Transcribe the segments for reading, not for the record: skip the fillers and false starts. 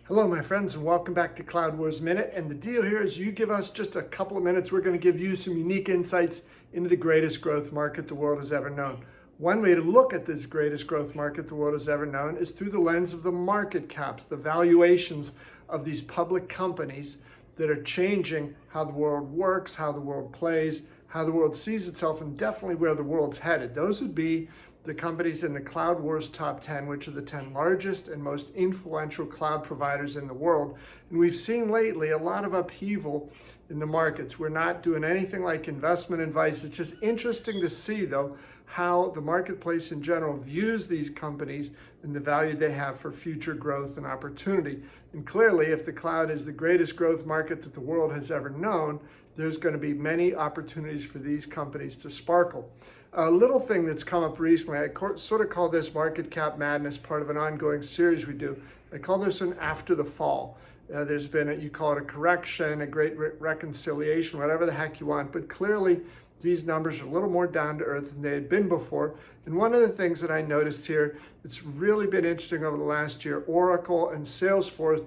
Hello, my friends, and welcome back to Cloud Wars Minute. And the deal here is you give us just a couple of minutes. We're going to give you some unique insights into the greatest growth market the world has ever known. One way to look at this greatest growth market the world has ever known is through the lens of the market caps, the valuations of these public companies that are changing how the world works, how the world plays, how the world sees itself, and definitely where the world's headed. Those would be the companies in the Cloud Wars top 10, which are the 10 largest and most influential cloud providers in the world. And we've seen lately a lot of upheaval in the markets. We're not doing anything like investment advice. It's just interesting to see, though, how the marketplace in general views these companies and the value they have for future growth and opportunity. And clearly, if the cloud is the greatest growth market that the world has ever known, there's going to be many opportunities for these companies to sparkle. A little thing that's come up recently, I sort of call this market cap madness, part of an ongoing series we do. I call this one after the fall. There's been, you call it a correction, a great reconciliation, whatever the heck you want, but clearly these numbers are a little more down to earth than they had been before. And one of the things that I noticed here, it's really been interesting over the last year, Oracle and Salesforce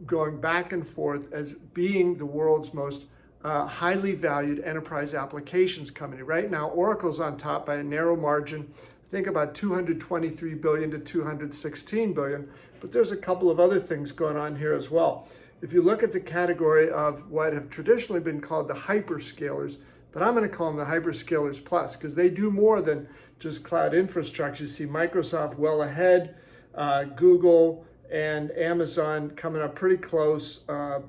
going back and forth as being the world's most highly valued enterprise applications company. Right now, Oracle's on top by a narrow margin. I think about 223 billion to 216 billion, but there's a couple of other things going on here as well. If you look at the category of what have traditionally been called the hyperscalers, but I'm going to call them the hyperscalers plus, because they do more than just cloud infrastructure. You see Microsoft well ahead, Google and Amazon coming up pretty close.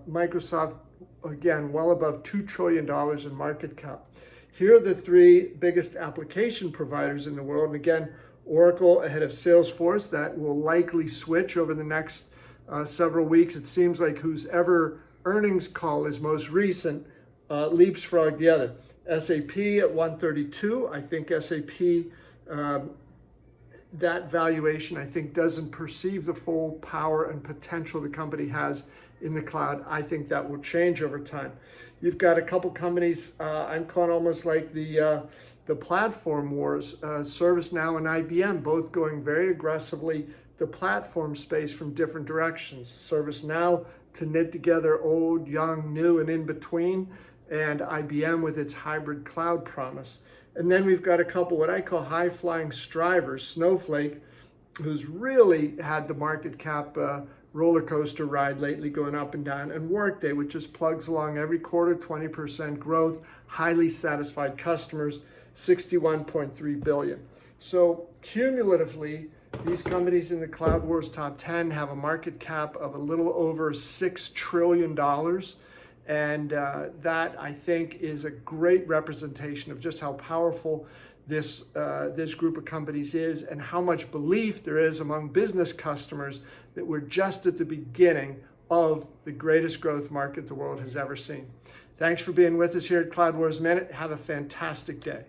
Microsoft, again, well above $2 trillion in market cap. Here are the three biggest application providers in the world. And again, Oracle ahead of Salesforce. That will likely switch over the next several weeks. It seems like whose ever earnings call is most recent leapfrog the other. SAP at 132. I think SAP, that valuation, I think, doesn't perceive the full power and potential the company has in the cloud. I think that will change over time. You've got a couple companies, I'm calling almost like the platform wars, ServiceNow and IBM, both going very aggressively the platform space from different directions. ServiceNow to knit together old, young, new, and in between, and IBM with its hybrid cloud promise. And then we've got a couple what I call high-flying strivers, Snowflake, who's really had the market cap roller coaster ride lately going up and down, and Workday, which just plugs along every quarter, 20% growth, highly satisfied customers, 61.3 billion. So cumulatively, these companies in the Cloud Wars top 10 have a market cap of a little over $6 trillion. And that, I think, is a great representation of just how powerful this group of companies is and how much belief there is among business customers that we're just at the beginning of the greatest growth market the world has ever seen. Thanks for being with us here at Cloud Wars Minute. Have a fantastic day.